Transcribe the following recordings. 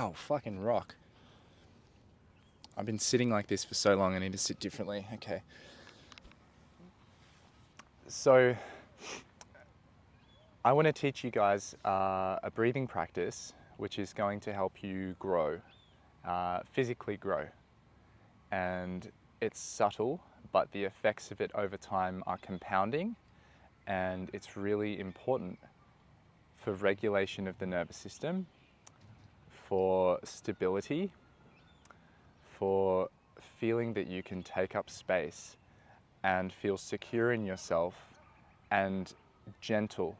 Wow, fucking rock. I've been sitting like this for so long, I need to sit differently. Okay. So, I want to teach you guys a breathing practice which is going to help you grow, physically grow. And it's subtle, but the effects of it over time are compounding, and it's really important for regulation of the nervous system, for stability, for feeling that you can take up space and feel secure in yourself and gentle.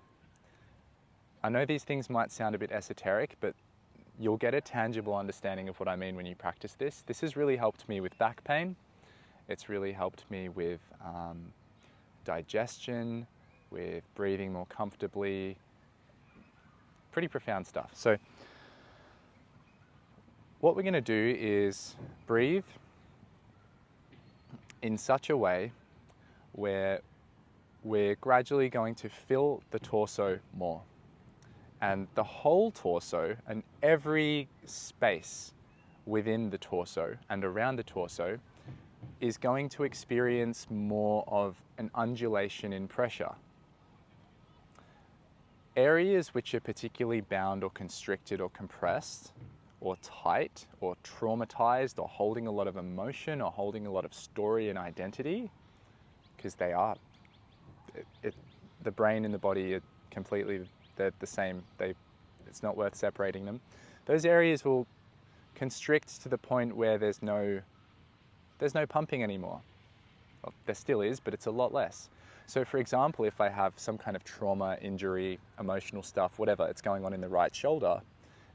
I know these things might sound a bit esoteric, but you'll get a tangible understanding of what I mean when you practice this. This has really helped me with back pain. It's really helped me with digestion, with breathing more comfortably. Pretty profound stuff. So what we're going to do is breathe in such a way where we're gradually going to fill the torso more. And the whole torso and every space within the torso and around the torso is going to experience more of an undulation in pressure. Areas which are particularly bound or constricted or compressed or tight or traumatized or holding a lot of emotion or holding a lot of story and identity, because they are, the brain and the body are completely, they're the same. It's not worth separating them. Those areas will constrict to the point where there's no pumping anymore. Well, there still is, but it's a lot less. So for example, if I have some kind of trauma, injury, emotional stuff, whatever, it's going on in the right shoulder,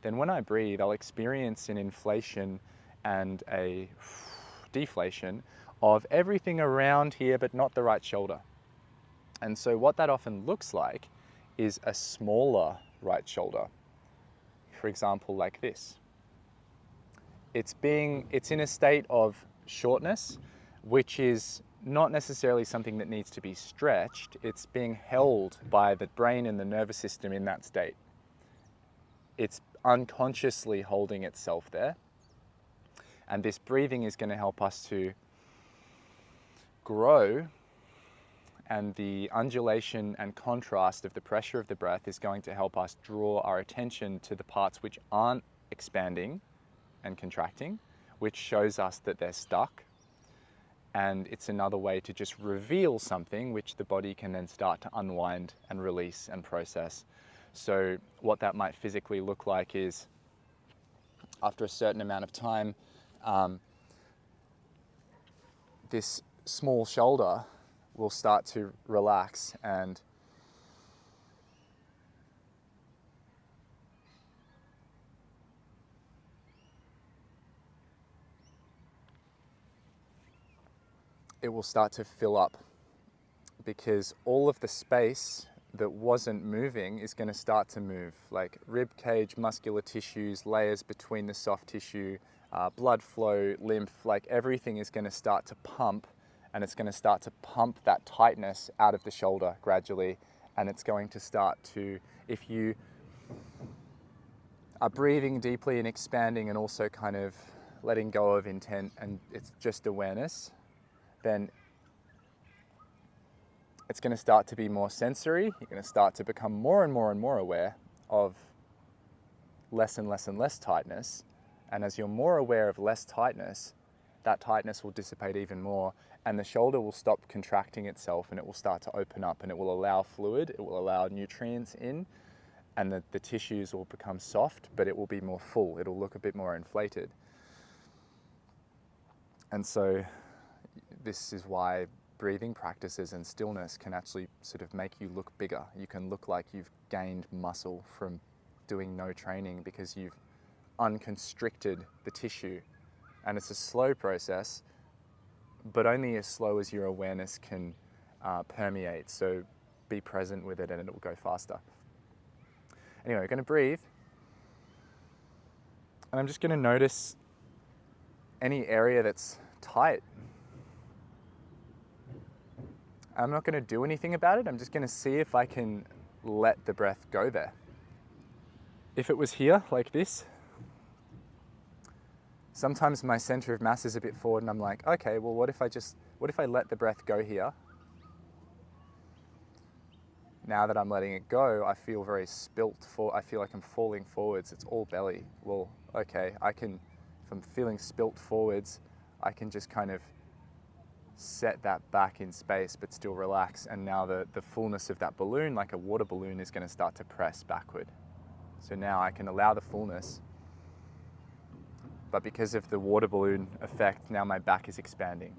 then when I breathe, I'll experience an inflation and a deflation of everything around here, but not the right shoulder. And so what that often looks like is a smaller right shoulder. For example, like this. It's in a state of shortness, which is not necessarily something that needs to be stretched. It's being held by the brain and the nervous system in that state. It's unconsciously holding itself there. And this breathing is going to help us to grow, and the undulation and contrast of the pressure of the breath is going to help us draw our attention to the parts which aren't expanding and contracting, which shows us that they're stuck. And it's another way to just reveal something which the body can then start to unwind and release and process. So what that might physically look like is, after a certain amount of time, this small shoulder will start to relax, and it will start to fill up, because all of the space that wasn't moving is going to start to move, like rib cage, muscular tissues, layers between the soft tissue, blood flow, lymph, like everything is going to start to pump, and it's going to start to pump that tightness out of the shoulder gradually. And it's going to start to, if you are breathing deeply and expanding and also kind of letting go of intent and it's just awareness, then it's going to start to be more sensory. You're going to start to become more and more and more aware of less and less and less tightness. And as you're more aware of less tightness, that tightness will dissipate even more, and the shoulder will stop contracting itself, and it will start to open up, and it will allow fluid, it will allow nutrients in, and the tissues will become soft, but it will be more full. It'll look a bit more inflated. And so this is why breathing practices and stillness can actually sort of make you look bigger. You can look like you've gained muscle from doing no training, because you've unconstricted the tissue. And it's a slow process, but only as slow as your awareness can permeate. So be present with it and it will go faster. Anyway, we're going to breathe. And I'm just going to notice any area that's tight. I'm not going to do anything about it. I'm just going to see if I can let the breath go there. If it was here, like this, Sometimes my center of mass is a bit forward and I'm like, okay, well, what if I let the breath go here? Now that I'm letting it go, I feel very I feel like I'm falling forwards. It's all belly. Well, okay, if I'm feeling spilt forwards, I can just kind of set that back in space but still relax, and now the fullness of that balloon, like a water balloon, is going to start to press backward. So now I can allow the fullness, but because of the water balloon effect, now my back is expanding.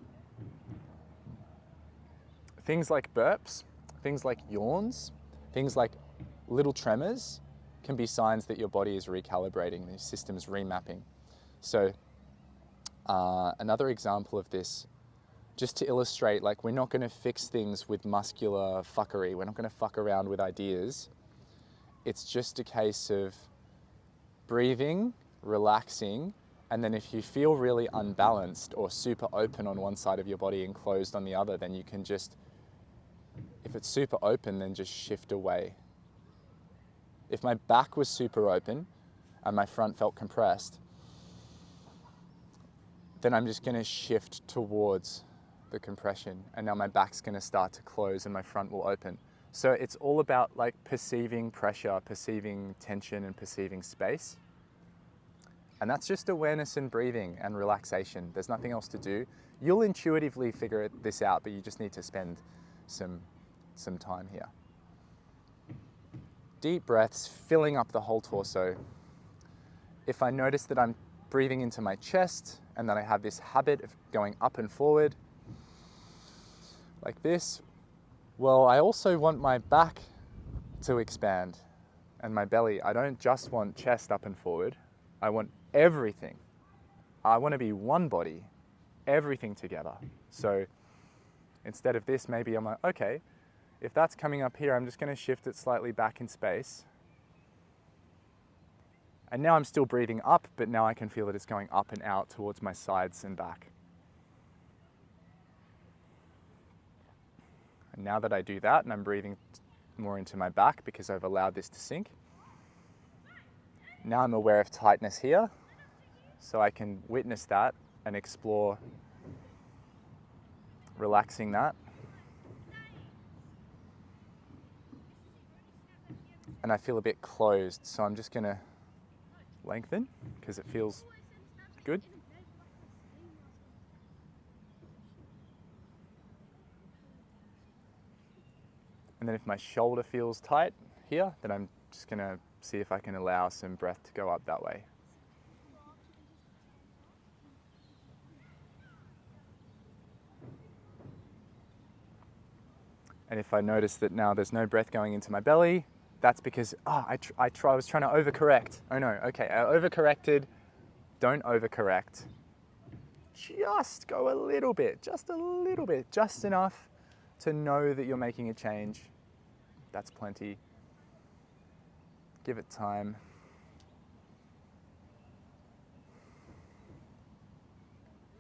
Things like burps, things like yawns, things like little tremors can be signs that your body is recalibrating, the system's remapping. So another example of this, just to illustrate, like, we're not going to fix things with muscular fuckery. We're not going to fuck around with ideas. It's just a case of breathing, relaxing, and then if you feel really unbalanced or super open on one side of your body and closed on the other, then you can just, if it's super open, then just shift away. If my back was super open and my front felt compressed, then I'm just going to shift towards the compression, and now my back's going to start to close and my front will open. So it's all about like perceiving pressure, perceiving tension, and perceiving space. And that's just awareness and breathing and relaxation. There's nothing else to do. You'll intuitively figure this out, but you just need to spend some time here. Deep breaths, filling up the whole torso. If I notice that I'm breathing into my chest and that I have this habit of going up and forward, like this, well, I also want my back to expand and my belly. I don't just want chest up and forward. I want everything. I want to be one body, everything together. So instead of this, maybe I'm like, okay, if that's coming up here, I'm just going to shift it slightly back in space. And now I'm still breathing up, but now I can feel that it's going up and out towards my sides and back. And now that I do that and I'm breathing more into my back because I've allowed this to sink, now I'm aware of tightness here, so I can witness that and explore relaxing that. And I feel a bit closed, so I'm just going to lengthen because it feels good. And then if my shoulder feels tight here, then I'm just going to see if I can allow some breath to go up that way. And if I notice that now there's no breath going into my belly, that's because I was trying to overcorrect. Oh no, okay, I overcorrected. Don't overcorrect. Just go a little bit, just enough to know that you're making a change. That's plenty. Give it time.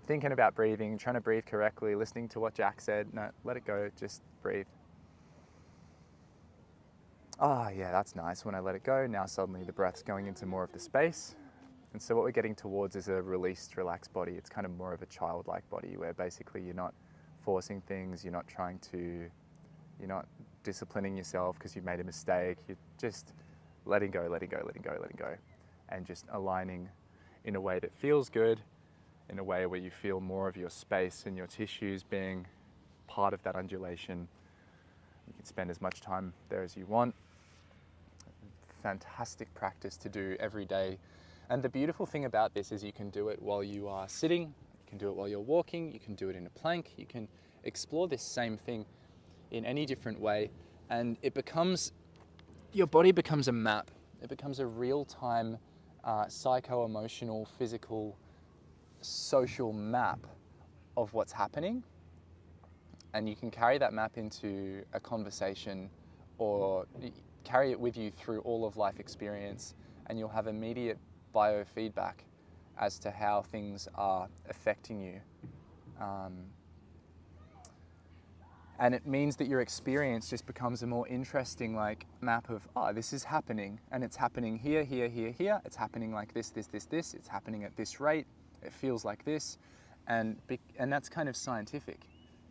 Thinking about breathing, trying to breathe correctly, listening to what Jack said. No, let it go, just breathe. Ah, yeah, that's nice. When I let it go, now suddenly the breath's going into more of the space. And so what we're getting towards is a released, relaxed body. It's kind of more of a childlike body where basically you're not forcing things, you're not disciplining yourself because you've made a mistake. You're just letting go, and just aligning in a way that feels good, in a way where you feel more of your space and your tissues being part of that undulation. You can spend as much time there as you want. Fantastic practice to do every day. And the beautiful thing about this is you can do it while you are sitting, you can do it while you're walking, you can do it in a plank, you can explore this same thing in any different way, and your body becomes a map. It becomes a real-time psycho-emotional, physical, social map of what's happening, and you can carry that map into a conversation or carry it with you through all of life experience, and you'll have immediate biofeedback as to how things are affecting you. And it means that your experience just becomes a more interesting map of, this is happening, and it's happening here, here, here, here. It's happening like this, it's happening at this rate. It feels like this, and that's kind of scientific.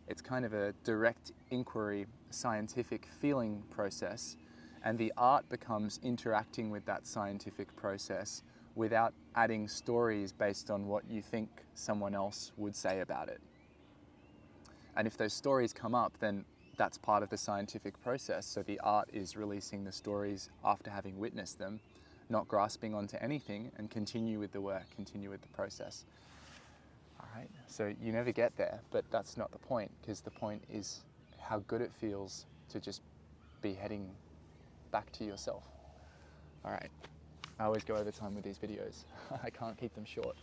It's kind of a direct inquiry, scientific feeling process, and the art becomes interacting with that scientific process without adding stories based on what you think someone else would say about it. And if those stories come up, then that's part of the scientific process. So the art is releasing the stories after having witnessed them, not grasping onto anything, and continue with the work, continue with the process. All right, so you never get there, but that's not the point, because the point is how good it feels to just be heading back to yourself. All right, I always go over time with these videos. I can't keep them short.